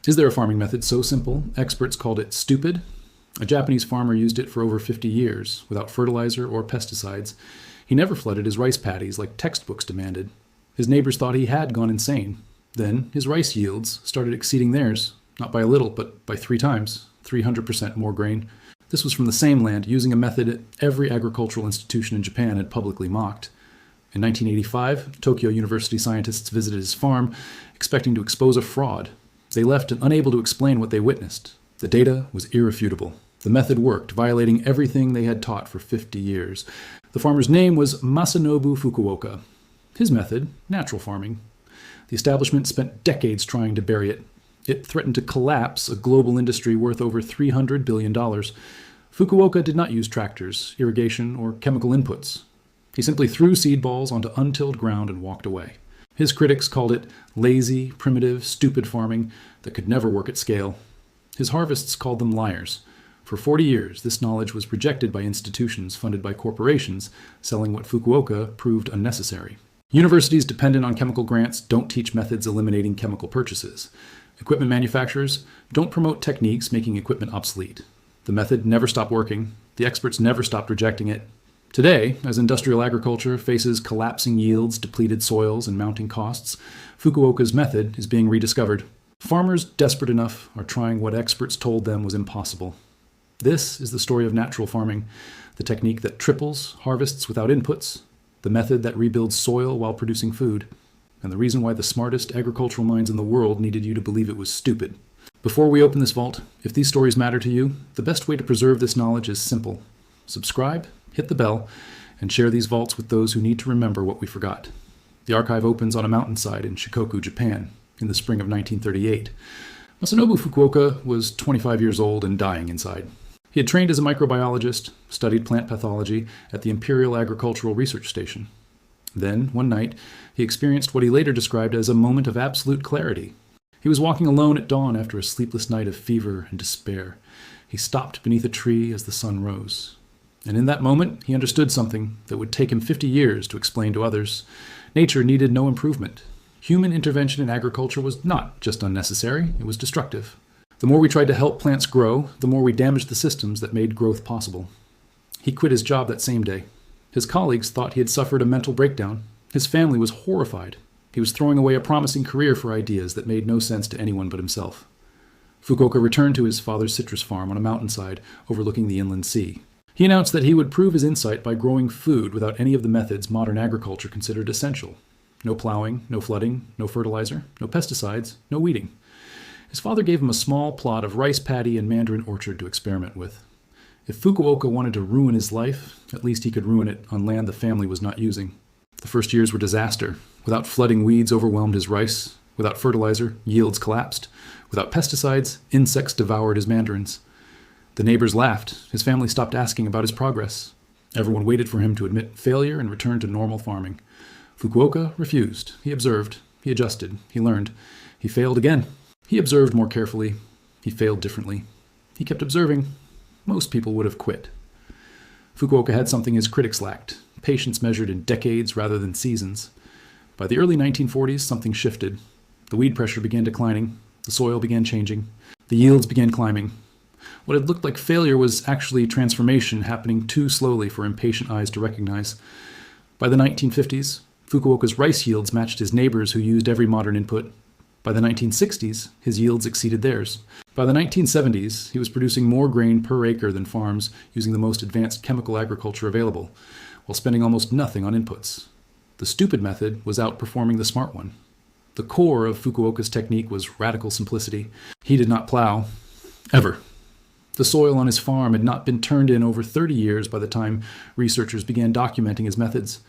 Is there a farming method so simple experts called it stupid? A Japanese farmer used it for over 50 years without fertilizer or pesticides. He never flooded his rice paddies like textbooks demanded. His neighbors thought he had gone insane. Then his rice yields started exceeding theirs, not by a little, but by 3 times, 300% more grain. This was from the same land, using a method every agricultural institution in Japan had publicly mocked. In 1985, Tokyo University scientists visited his farm, expecting to expose a fraud. They left unable to explain what they witnessed. The data was irrefutable. The method worked, violating everything they had taught for 50 years. The farmer's name was Masanobu Fukuoka. His method, natural farming. The establishment spent decades trying to bury it. It threatened to collapse a global industry worth over $300 billion. Fukuoka did not use tractors, irrigation, or chemical inputs. He simply threw seed balls onto untilled ground and walked away. His critics called it lazy, primitive, stupid farming that could never work at scale. His harvests called them liars. For 40 years, this knowledge was rejected by institutions funded by corporations, selling what Fukuoka proved unnecessary. Universities dependent on chemical grants don't teach methods eliminating chemical purchases. Equipment manufacturers don't promote techniques making equipment obsolete. The method never stopped working. The experts never stopped rejecting it. Today, as industrial agriculture faces collapsing yields, depleted soils, and mounting costs, Fukuoka's method is being rediscovered. Farmers desperate enough are trying what experts told them was impossible. This is the story of natural farming, the technique that triples harvests without inputs, the method that rebuilds soil while producing food, and the reason why the smartest agricultural minds in the world needed you to believe it was stupid. Before we open this vault, if these stories matter to you, the best way to preserve this knowledge is simple. Subscribe, hit the bell, and share these vaults with those who need to remember what we forgot. The archive opens on a mountainside in Shikoku, Japan, in the spring of 1938. Masanobu Fukuoka was 25 years old and dying inside. He had trained as a microbiologist, studied plant pathology at the Imperial Agricultural Research Station. Then, one night, he experienced what he later described as a moment of absolute clarity. He was walking alone at dawn after a sleepless night of fever and despair. He stopped beneath a tree as the sun rose. And in that moment, he understood something that would take him 50 years to explain to others. Nature needed no improvement. Human intervention in agriculture was not just unnecessary, it was destructive. The more we tried to help plants grow, the more we damaged the systems that made growth possible. He quit his job that same day. His colleagues thought he had suffered a mental breakdown. His family was horrified. He was throwing away a promising career for ideas that made no sense to anyone but himself. Fukuoka returned to his father's citrus farm on a mountainside overlooking the inland sea. He announced that he would prove his insight by growing food without any of the methods modern agriculture considered essential. No plowing, no flooding, no fertilizer, no pesticides, no weeding. His father gave him a small plot of rice paddy and mandarin orchard to experiment with. If Fukuoka wanted to ruin his life, at least he could ruin it on land the family was not using. The first years were disaster. Without flooding, weeds overwhelmed his rice. Without fertilizer, yields collapsed. Without pesticides, insects devoured his mandarins. The neighbors laughed. His family stopped asking about his progress. Everyone waited for him to admit failure and return to normal farming. Fukuoka refused. He observed. He adjusted. He learned. He failed again. He observed more carefully. He failed differently. He kept observing. Most people would have quit. Fukuoka had something his critics lacked, patience measured in decades rather than seasons. By the early 1940s, something shifted. The weed pressure began declining. The soil began changing. The yields began climbing. What had looked like failure was actually transformation happening too slowly for impatient eyes to recognize. By the 1950s, Fukuoka's rice yields matched his neighbors who used every modern input. By the 1960s, his yields exceeded theirs. By the 1970s, he was producing more grain per acre than farms using the most advanced chemical agriculture available, while spending almost nothing on inputs. The stupid method was outperforming the smart one. The core of Fukuoka's technique was radical simplicity. He did not plow, ever. The soil on his farm had not been turned in over 30 years by the time researchers began documenting his methods.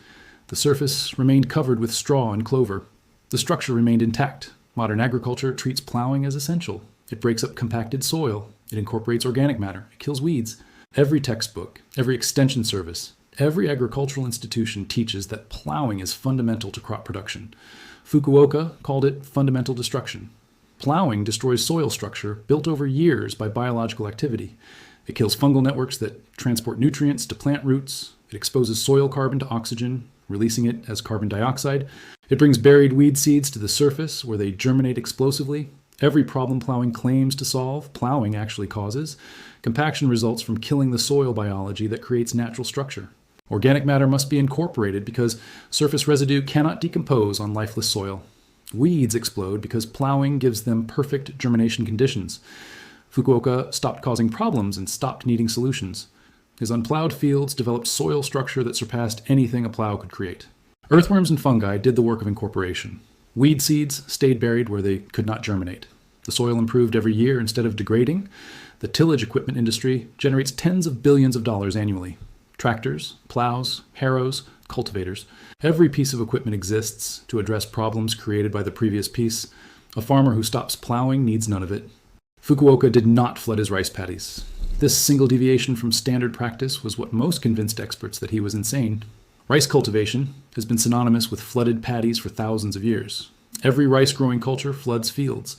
The surface remained covered with straw and clover. The structure remained intact. Modern agriculture treats plowing as essential. It breaks up compacted soil. It incorporates organic matter. It kills weeds. Every textbook, every extension service, every agricultural institution teaches that plowing is fundamental to crop production. Fukuoka called it fundamental destruction. Plowing destroys soil structure built over years by biological activity. It kills fungal networks that transport nutrients to plant roots. It exposes soil carbon to oxygen, releasing it as carbon dioxide. It brings buried weed seeds to the surface where they germinate explosively. Every problem plowing claims to solve, plowing actually causes. Compaction results from killing the soil biology that creates natural structure. Organic matter must be incorporated because surface residue cannot decompose on lifeless soil. Weeds explode because plowing gives them perfect germination conditions. Fukuoka stopped causing problems and stopped needing solutions. His unplowed fields developed soil structure that surpassed anything a plow could create. Earthworms and fungi did the work of incorporation. Weed seeds stayed buried where they could not germinate. The soil improved every year instead of degrading. The tillage equipment industry generates tens of billions of dollars annually. Tractors, plows, harrows, cultivators. Every piece of equipment exists to address problems created by the previous piece. A farmer who stops plowing needs none of it. Fukuoka did not flood his rice paddies. This single deviation from standard practice was what most convinced experts that he was insane. Rice cultivation has been synonymous with flooded paddies for thousands of years. Every rice-growing culture floods fields.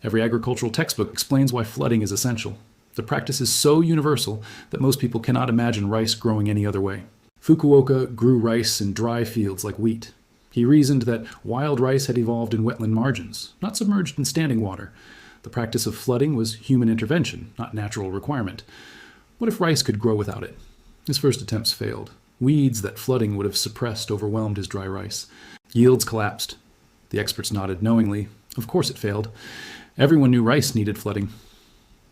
Every agricultural textbook explains why flooding is essential. The practice is so universal that most people cannot imagine rice growing any other way. Fukuoka grew rice in dry fields like wheat. He reasoned that wild rice had evolved in wetland margins, not submerged in standing water. The practice of flooding was human intervention, not natural requirement. What if rice could grow without it? His first attempts failed. Weeds that flooding would have suppressed overwhelmed his dry rice. Yields collapsed. The experts nodded knowingly. Of course it failed. Everyone knew rice needed flooding.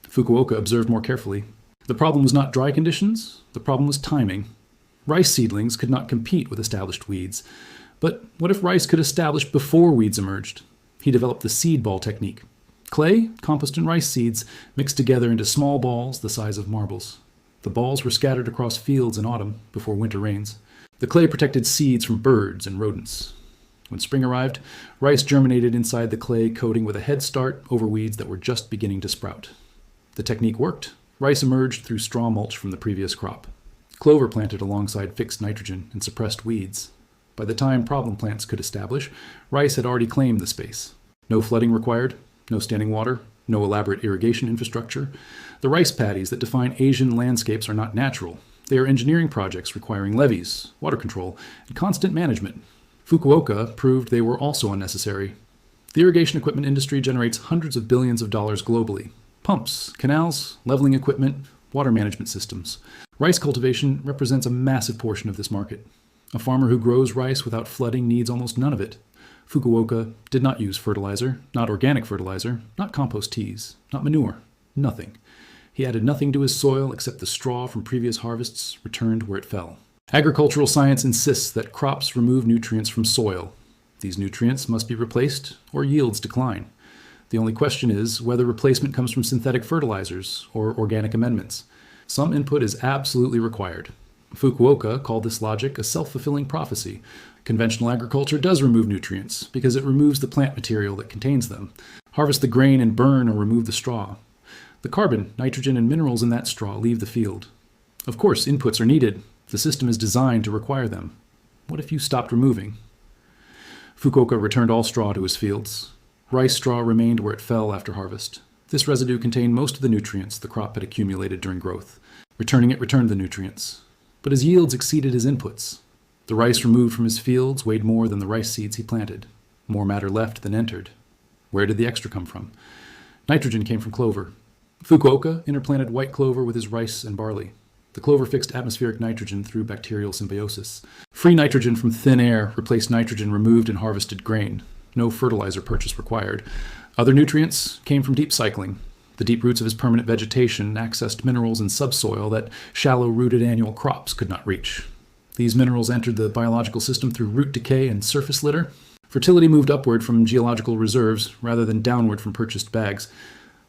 Fukuoka observed more carefully. The problem was not dry conditions. The problem was timing. Rice seedlings could not compete with established weeds. But what if rice could establish before weeds emerged? He developed the seed ball technique. Clay, compost, and rice seeds mixed together into small balls the size of marbles. The balls were scattered across fields in autumn before winter rains. The clay protected seeds from birds and rodents. When spring arrived, rice germinated inside the clay coating with a head start over weeds that were just beginning to sprout. The technique worked. Rice emerged through straw mulch from the previous crop. Clover planted alongside fixed nitrogen and suppressed weeds. By the time problem plants could establish, rice had already claimed the space. No flooding required, no standing water, no elaborate irrigation infrastructure. The rice paddies that define Asian landscapes are not natural. They are engineering projects requiring levees, water control, and constant management. Fukuoka proved they were also unnecessary. The irrigation equipment industry generates hundreds of billions of dollars globally. Pumps, canals, leveling equipment, water management systems. Rice cultivation represents a massive portion of this market. A farmer who grows rice without flooding needs almost none of it. Fukuoka did not use fertilizer, not organic fertilizer, not compost teas, not manure, nothing. He added nothing to his soil except the straw from previous harvests returned where it fell. Agricultural science insists that crops remove nutrients from soil. These nutrients must be replaced or yields decline. The only question is whether replacement comes from synthetic fertilizers or organic amendments. Some input is absolutely required. Fukuoka called this logic a self-fulfilling prophecy. Conventional agriculture does remove nutrients because it removes the plant material that contains them. Harvest the grain and burn or remove the straw. The carbon, nitrogen, and minerals in that straw leave the field. Of course, inputs are needed. The system is designed to require them. What if you stopped removing? Fukuoka returned all straw to his fields. Rice straw remained where it fell after harvest. This residue contained most of the nutrients the crop had accumulated during growth. Returning it returned the nutrients. But his yields exceeded his inputs. The rice removed from his fields weighed more than the rice seeds he planted. More matter left than entered. Where did the extra come from? Nitrogen came from clover. Fukuoka interplanted white clover with his rice and barley. The clover fixed atmospheric nitrogen through bacterial symbiosis. Free nitrogen from thin air replaced nitrogen removed in harvested grain. No fertilizer purchase required. Other nutrients came from deep cycling. The deep roots of his permanent vegetation accessed minerals in subsoil that shallow-rooted annual crops could not reach. These minerals entered the biological system through root decay and surface litter. Fertility moved upward from geological reserves rather than downward from purchased bags.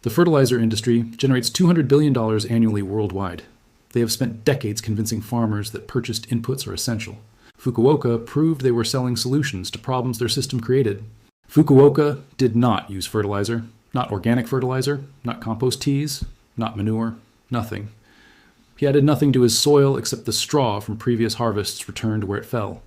The fertilizer industry generates $200 billion annually worldwide. They have spent decades convincing farmers that purchased inputs are essential. Fukuoka proved they were selling solutions to problems their system created. Fukuoka did not use fertilizer, not organic fertilizer, not compost teas, not manure, nothing. He added nothing to his soil except the straw from previous harvests returned where it fell.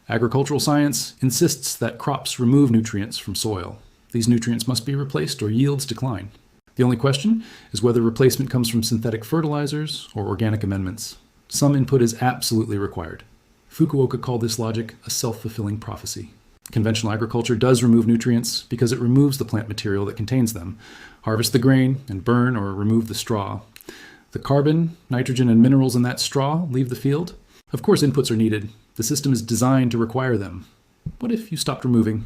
Agricultural science insists that crops remove nutrients from soil. These nutrients must be replaced or yields decline. The only question is whether replacement comes from synthetic fertilizers or organic amendments. Some input is absolutely required. Fukuoka called this logic a self-fulfilling prophecy. Conventional agriculture does remove nutrients because it removes the plant material that contains them. Harvest the grain and burn or remove the straw. The carbon, nitrogen, and minerals in that straw leave the field. Of course, inputs are needed. The system is designed to require them. What if you stopped removing?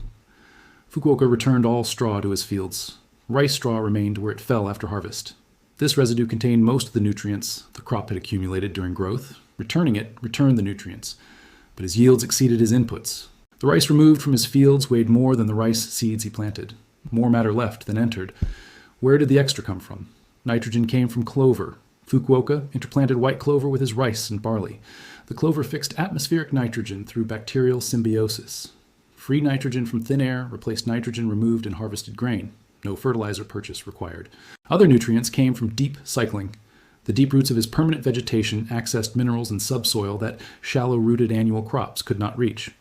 Fukuoka returned all straw to his fields. Rice straw remained where it fell after harvest. This residue contained most of the nutrients the crop had accumulated during growth. Returning it returned the nutrients, but his yields exceeded his inputs. The rice removed from his fields weighed more than the rice seeds he planted. More matter left than entered. Where did the extra come from? Nitrogen came from clover. Fukuoka interplanted white clover with his rice and barley. The clover fixed atmospheric nitrogen through bacterial symbiosis. Free nitrogen from thin air replaced nitrogen removed in harvested grain. No fertilizer purchase required. Other nutrients came from deep cycling. The deep roots of his permanent vegetation accessed minerals in subsoil that shallow-rooted annual crops could not reach.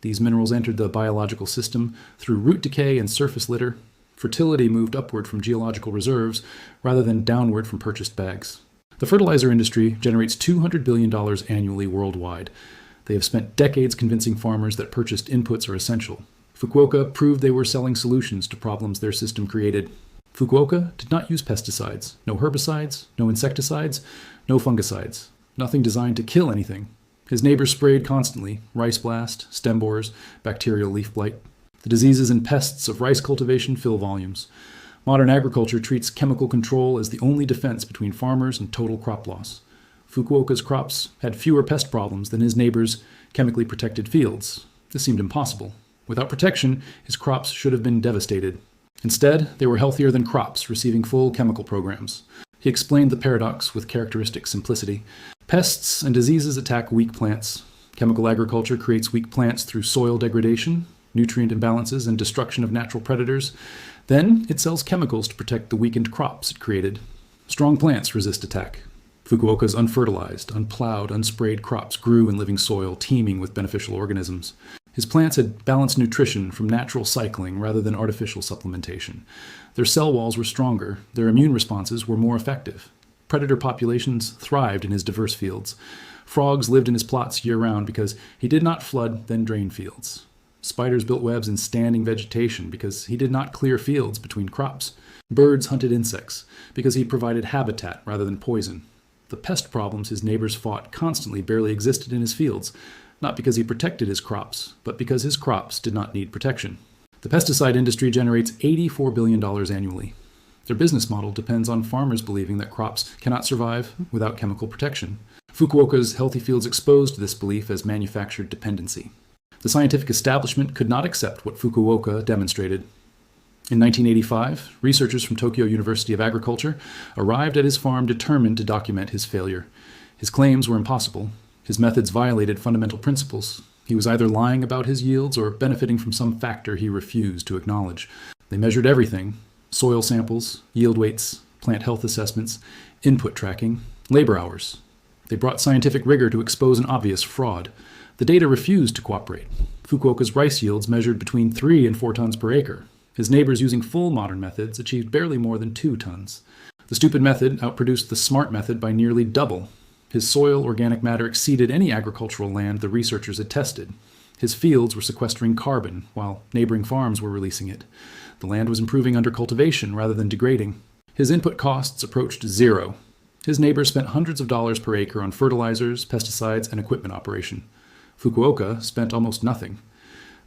These minerals entered the biological system through root decay and surface litter. Fertility moved upward from geological reserves rather than downward from purchased bags. The fertilizer industry generates $200 billion annually worldwide. They have spent decades convincing farmers that purchased inputs are essential. Fukuoka proved they were selling solutions to problems their system created. Fukuoka did not use pesticides, no herbicides, no insecticides, no fungicides, nothing designed to kill anything. His neighbors sprayed constantly: rice blast, stem borers, bacterial leaf blight. The diseases and pests of rice cultivation fill volumes. Modern agriculture treats chemical control as the only defense between farmers and total crop loss. Fukuoka's crops had fewer pest problems than his neighbors' chemically protected fields. This seemed impossible. Without protection, his crops should have been devastated. Instead, they were healthier than crops receiving full chemical programs. He explained the paradox with characteristic simplicity. Pests and diseases attack weak plants. Chemical agriculture creates weak plants through soil degradation, nutrient imbalances, and destruction of natural predators. Then it sells chemicals to protect the weakened crops it created. Strong plants resist attack. Fukuoka's unfertilized, unplowed, unsprayed crops grew in living soil teeming with beneficial organisms. His plants had balanced nutrition from natural cycling rather than artificial supplementation. Their cell walls were stronger. Their immune responses were more effective. Predator populations thrived in his diverse fields. Frogs lived in his plots year-round because he did not flood, then drain fields. Spiders built webs in standing vegetation because he did not clear fields between crops. Birds hunted insects because he provided habitat rather than poison. The pest problems his neighbors fought constantly barely existed in his fields, not because he protected his crops, but because his crops did not need protection. The pesticide industry generates $84 billion annually. Their business model depends on farmers believing that crops cannot survive without chemical protection. Fukuoka's healthy fields exposed this belief as manufactured dependency. The scientific establishment could not accept what Fukuoka demonstrated. In 1985, researchers from Tokyo University of Agriculture arrived at his farm determined to document his failure. His claims were impossible. His methods violated fundamental principles. He was either lying about his yields or benefiting from some factor he refused to acknowledge. They measured everything: soil samples, yield weights, plant health assessments, input tracking, labor hours. They brought scientific rigor to expose an obvious fraud. The data refused to cooperate. Fukuoka's rice yields measured between 3 and 4 tons per acre. His neighbors using full modern methods achieved barely more than 2 tons. The stupid method outproduced the smart method by nearly double. His soil organic matter exceeded any agricultural land the researchers had tested. His fields were sequestering carbon, while neighboring farms were releasing it. The land was improving under cultivation rather than degrading. His input costs approached zero. His neighbors spent hundreds of dollars per acre on fertilizers, pesticides, and equipment operation. Fukuoka spent almost nothing.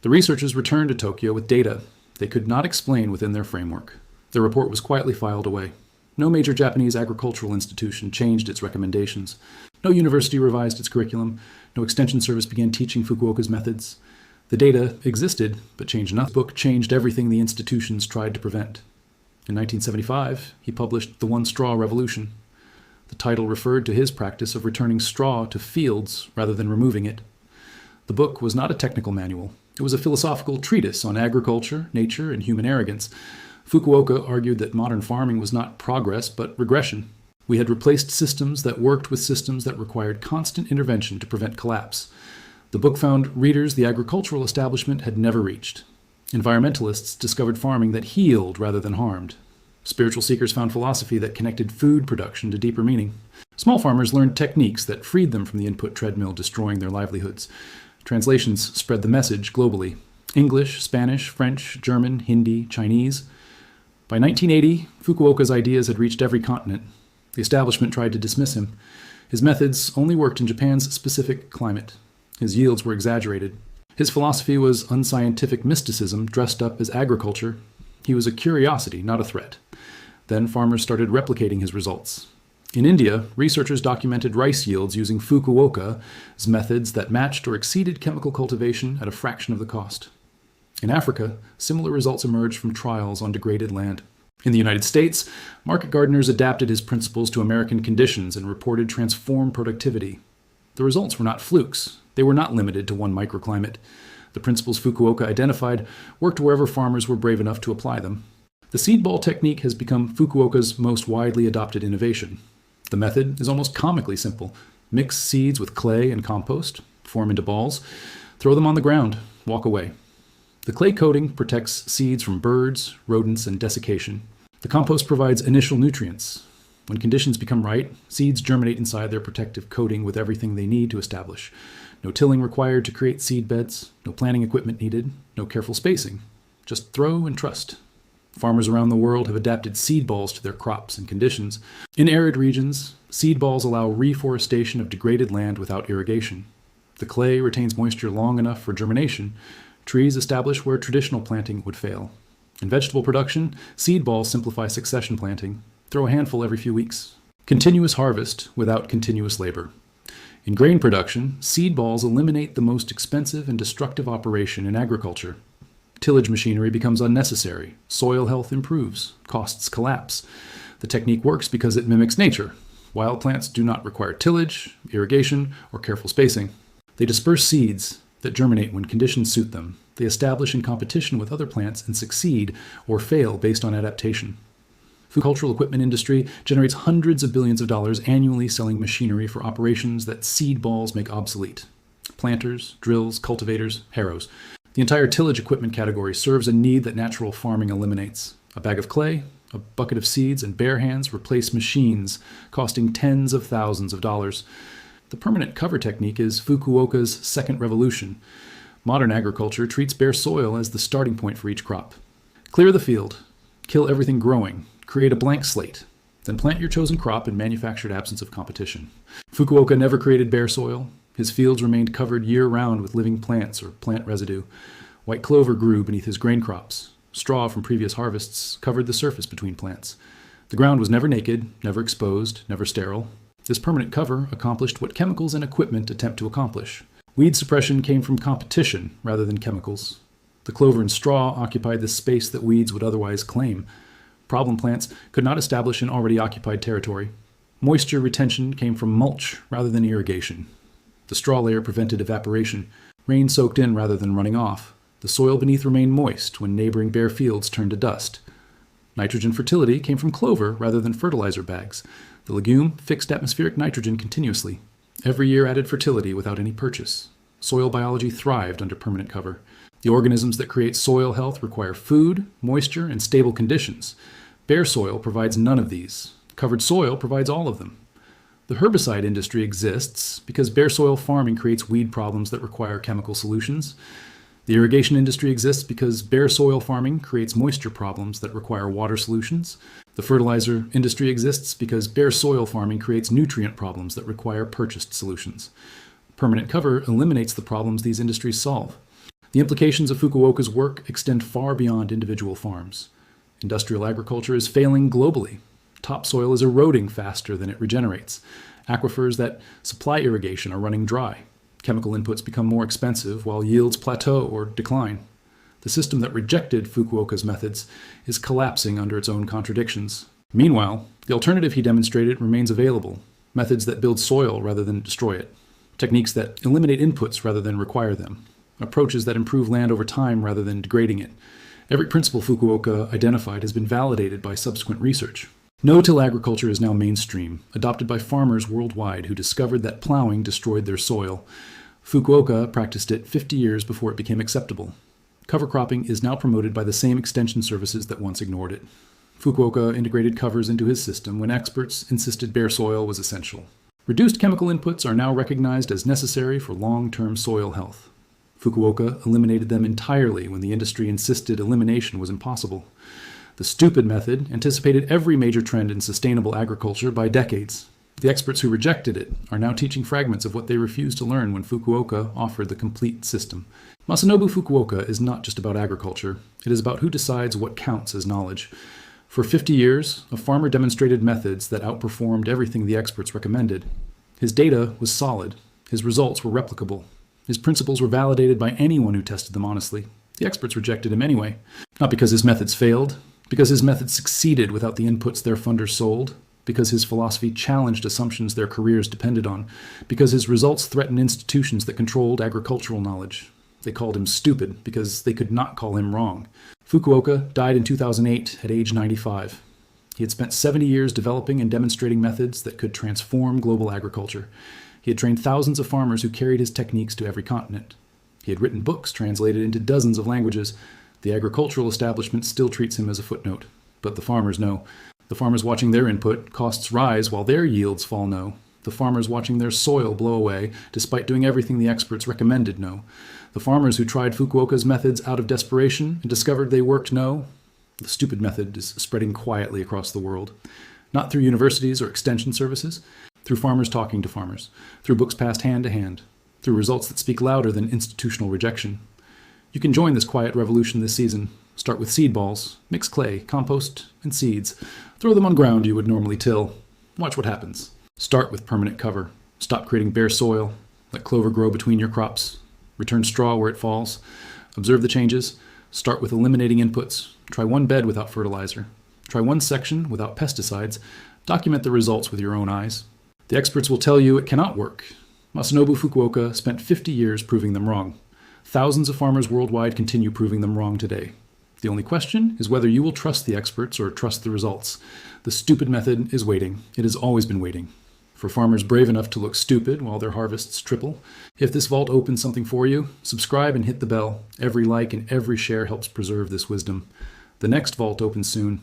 The researchers returned to Tokyo with data they could not explain within their framework. Their report was quietly filed away. No major Japanese agricultural institution changed its recommendations. No university revised its curriculum. No extension service began teaching Fukuoka's methods. The data existed, but changed nothing. The book changed everything the institutions tried to prevent. In 1975, he published The One Straw Revolution. The title referred to his practice of returning straw to fields rather than removing it. The book was not a technical manual. It was a philosophical treatise on agriculture, nature, and human arrogance. Fukuoka argued that modern farming was not progress, but regression. We had replaced systems that worked with systems that required constant intervention to prevent collapse. The book found readers the agricultural establishment had never reached. Environmentalists discovered farming that healed rather than harmed. Spiritual seekers found philosophy that connected food production to deeper meaning. Small farmers learned techniques that freed them from the input treadmill destroying their livelihoods. Translations spread the message globally. English, Spanish, French, German, Hindi, Chinese. By 1980, Fukuoka's ideas had reached every continent. The establishment tried to dismiss him. His methods only worked in Japan's specific climate. His yields were exaggerated. His philosophy was unscientific mysticism dressed up as agriculture. He was a curiosity, not a threat. Then farmers started replicating his results. In India, researchers documented rice yields using Fukuoka's methods that matched or exceeded chemical cultivation at a fraction of the cost. In Africa, similar results emerged from trials on degraded land. In the United States, market gardeners adapted his principles to American conditions and reported transformed productivity. The results were not flukes. They were not limited to one microclimate. The principles Fukuoka identified worked wherever farmers were brave enough to apply them. The seed ball technique has become Fukuoka's most widely adopted innovation. The method is almost comically simple. Mix seeds with clay and compost, form into balls, throw them on the ground, walk away. The clay coating protects seeds from birds, rodents, and desiccation. The compost provides initial nutrients. When conditions become right, seeds germinate inside their protective coating with everything they need to establish. No tilling required to create seed beds, no planting equipment needed, no careful spacing. Just throw and trust. Farmers around the world have adapted seed balls to their crops and conditions. In arid regions, seed balls allow reforestation of degraded land without irrigation. The clay retains moisture long enough for germination. Trees establish where traditional planting would fail. In vegetable production, seed balls simplify succession planting. Throw a handful every few weeks. Continuous harvest without continuous labor. In grain production, seed balls eliminate the most expensive and destructive operation in agriculture. Tillage machinery becomes unnecessary. Soil health improves. Costs collapse. The technique works because it mimics nature. Wild plants do not require tillage, irrigation, or careful spacing. They disperse seeds that germinate when conditions suit them. They establish in competition with other plants and succeed or fail based on adaptation. The agricultural equipment industry generates hundreds of billions of dollars annually selling machinery for operations that seed balls make obsolete. Planters, drills, cultivators, harrows. The entire tillage equipment category serves a need that natural farming eliminates. A bag of clay, a bucket of seeds, and bare hands replace machines costing tens of thousands of dollars. The permanent cover technique is Fukuoka's second revolution. Modern agriculture treats bare soil as the starting point for each crop. Clear the field, kill everything growing, create a blank slate, then plant your chosen crop in manufactured absence of competition. Fukuoka never created bare soil. His fields remained covered year-round with living plants or plant residue. White clover grew beneath his grain crops. Straw from previous harvests covered the surface between plants. The ground was never naked, never exposed, never sterile. This permanent cover accomplished what chemicals and equipment attempt to accomplish. Weed suppression came from competition rather than chemicals. The clover and straw occupied the space that weeds would otherwise claim. Problem plants could not establish in already occupied territory. Moisture retention came from mulch rather than irrigation. The straw layer prevented evaporation. Rain soaked in rather than running off. The soil beneath remained moist when neighboring bare fields turned to dust. Nitrogen fertility came from clover rather than fertilizer bags. The legume fixed atmospheric nitrogen continuously. Every year added fertility without any purchase. Soil biology thrived under permanent cover. The organisms that create soil health require food, moisture, and stable conditions. Bare soil provides none of these. Covered soil provides all of them. The herbicide industry exists because bare soil farming creates weed problems that require chemical solutions. The irrigation industry exists because bare soil farming creates moisture problems that require water solutions. The fertilizer industry exists because bare soil farming creates nutrient problems that require purchased solutions. Permanent cover eliminates the problems these industries solve. The implications of Fukuoka's work extend far beyond individual farms. Industrial agriculture is failing globally. Topsoil is eroding faster than it regenerates. Aquifers that supply irrigation are running dry. Chemical inputs become more expensive while yields plateau or decline. The system that rejected Fukuoka's methods is collapsing under its own contradictions. Meanwhile, the alternative he demonstrated remains available. Methods that build soil rather than destroy it. Techniques that eliminate inputs rather than require them. Approaches that improve land over time rather than degrading it. Every principle Fukuoka identified has been validated by subsequent research. No-till agriculture is now mainstream, adopted by farmers worldwide who discovered that plowing destroyed their soil. Fukuoka practiced it 50 years before it became acceptable. Cover cropping is now promoted by the same extension services that once ignored it. Fukuoka integrated covers into his system when experts insisted bare soil was essential. Reduced chemical inputs are now recognized as necessary for long-term soil health. Fukuoka eliminated them entirely when the industry insisted elimination was impossible. The stupid method anticipated every major trend in sustainable agriculture by decades. The experts who rejected it are now teaching fragments of what they refused to learn when Fukuoka offered the complete system. Masanobu Fukuoka is not just about agriculture. It is about who decides what counts as knowledge. For 50 years, a farmer demonstrated methods that outperformed everything the experts recommended. His data was solid. His results were replicable. His principles were validated by anyone who tested them honestly. The experts rejected him anyway. Not because his methods failed, because his methods succeeded without the inputs their funders sold, because his philosophy challenged assumptions their careers depended on, because his results threatened institutions that controlled agricultural knowledge. They called him stupid because they could not call him wrong. Fukuoka died in 2008 at age 95. He had spent 70 years developing and demonstrating methods that could transform global agriculture. He had trained thousands of farmers who carried his techniques to every continent. He had written books translated into dozens of languages. The agricultural establishment still treats him as a footnote, but the farmers know. The farmers watching their input costs rise while their yields fall know. The farmers watching their soil blow away despite doing everything the experts recommended know. The farmers who tried Fukuoka's methods out of desperation and discovered they worked know. The stupid method is spreading quietly across the world. Not through universities or extension services, through farmers talking to farmers, through books passed hand to hand, through results that speak louder than institutional rejection. You can join this quiet revolution this season. Start with seed balls, mix clay, compost, and seeds. Throw them on ground you would normally till. Watch what happens. Start with permanent cover. Stop creating bare soil. Let clover grow between your crops. Return straw where it falls. Observe the changes. Start with eliminating inputs. Try one bed without fertilizer. Try one section without pesticides. Document the results with your own eyes. The experts will tell you it cannot work. Masanobu Fukuoka spent 50 years proving them wrong. Thousands of farmers worldwide continue proving them wrong today. The only question is whether you will trust the experts or trust the results. The stupid method is waiting. It has always been waiting. For farmers brave enough to look stupid while their harvests triple. If this vault opens something for you, subscribe and hit the bell. Every like and every share helps preserve this wisdom. The next vault opens soon.